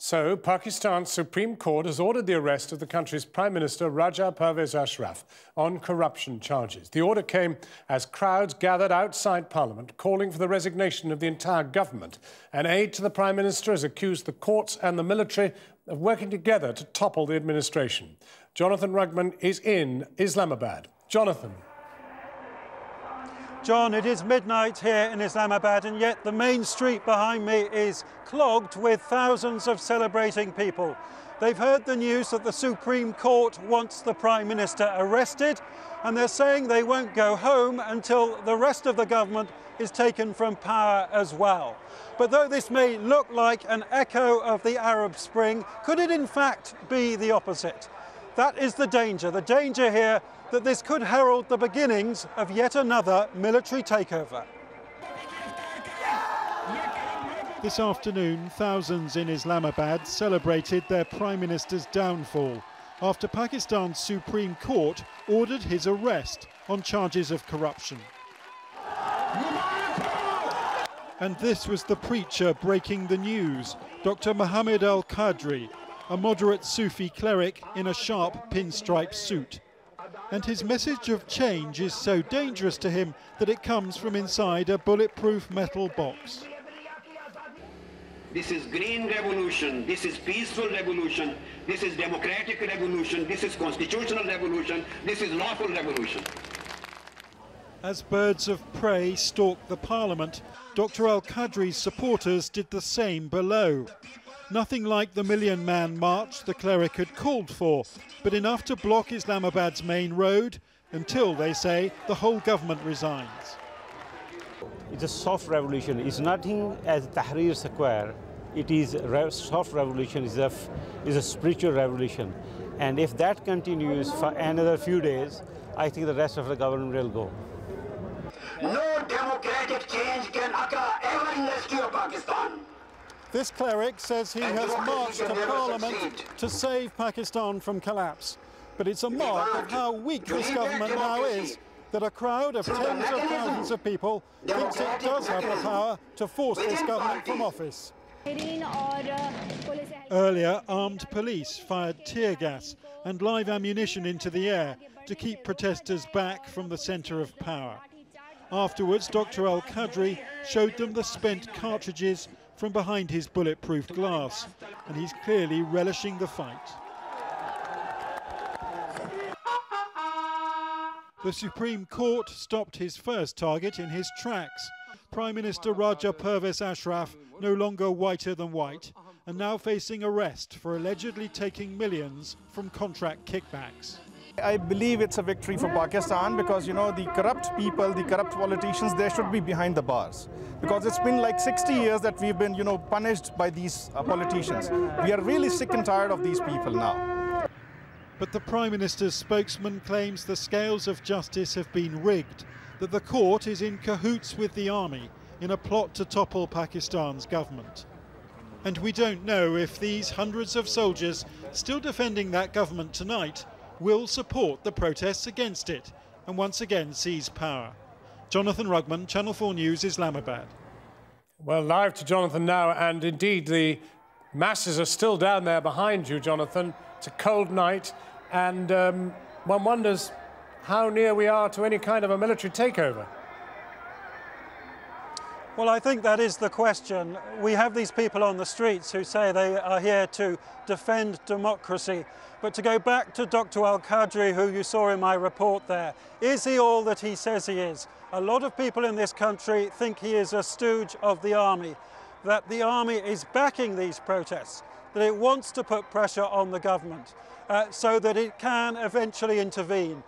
So, Pakistan's Supreme Court has ordered the arrest of the country's Prime Minister Raja Pervez Ashraf on corruption charges. The order came as crowds gathered outside Parliament calling for the resignation of the entire government. An aide to the Prime Minister has accused the courts and the military of working together to topple the administration. Jonathan Rugman is in Islamabad. Jonathan. John, it is midnight here in Islamabad, and yet the main street behind me is clogged with thousands of celebrating people. They've heard the news that the Supreme Court wants the Prime Minister arrested, and they're saying they won't go home until the rest of the government is taken from power as well. But though this may look like an echo of the Arab Spring, could it in fact be the opposite? That is the danger here that this could herald the beginnings of yet another military takeover. This afternoon, thousands in Islamabad celebrated their Prime Minister's downfall after Pakistan's Supreme Court ordered his arrest on charges of corruption. And this was the preacher breaking the news, Dr. Muhammad al-Qadri, a moderate Sufi cleric in a sharp pinstripe suit. And his message of change is so dangerous to him that it comes from inside a bulletproof metal box. This is green revolution, this is peaceful revolution, this is democratic revolution, this is constitutional revolution, this is lawful revolution. As birds of prey stalked the parliament, Dr. al-Qadri's supporters did the same below. Nothing like the million-man march the cleric had called for, but enough to block Islamabad's main road until, they say, the whole government resigns. It's a soft revolution. It's nothing as Tahrir Square. It is soft revolution is a spiritual revolution. And if that continues for another few days, I think the rest of the government will go. No democratic change can occur ever in the history of Pakistan. This cleric says he has marched to Parliament to save Pakistan from collapse. But it's a mark of how weak this government now is that a crowd of tens of thousands of people thinks it does have the power to force this government from office. Earlier, armed police fired tear gas and live ammunition into the air to keep protesters back from the centre of power. Afterwards, Dr. al-Qadri showed them the spent cartridges from behind his bulletproof glass, and he's clearly relishing the fight. The Supreme Court stopped his first target in his tracks. Prime Minister Raja Pervez Ashraf, no longer whiter than white, and now facing arrest for allegedly taking millions from contract kickbacks. I believe it's a victory for Pakistan because, you know, the corrupt people, the corrupt politicians, they should be behind the bars. Because it's been like 60 years that we've been, you know, punished by these politicians. We are really sick and tired of these people now. But the Prime Minister's spokesman claims the scales of justice have been rigged, that the court is in cahoots with the army in a plot to topple Pakistan's government. And we don't know if these hundreds of soldiers still defending that government tonight will support the protests against it and once again seize power. Jonathan Rugman, Channel 4 News, Islamabad. Well, live to Jonathan now, and indeed the masses are still down there behind you, Jonathan. It's a cold night, and one wonders how near we are to any kind of a military takeover. Well, I think that is the question. We have these people on the streets who say they are here to defend democracy. But to go back to Dr. al-Qadri, who you saw in my report there, is he all that he says he is? A lot of people in this country think he is a stooge of the army, that the army is backing these protests, that it wants to put pressure on the government so that it can eventually intervene.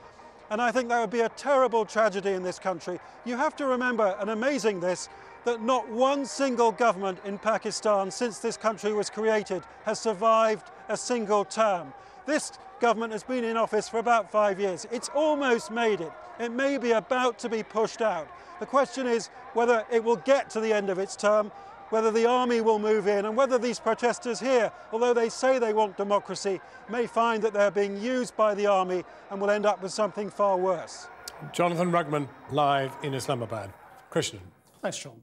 And I think that would be a terrible tragedy in this country. You have to remember, and amazing this, that not one single government in Pakistan since this country was created has survived a single term. This government has been in office for about 5 years. It's almost made it. It may be about to be pushed out. The question is whether it will get to the end of its term, whether the army will move in, and whether these protesters here, although they say they want democracy, may find that they're being used by the army and will end up with something far worse. Jonathan Rugman, live in Islamabad. Christian. Thanks, John.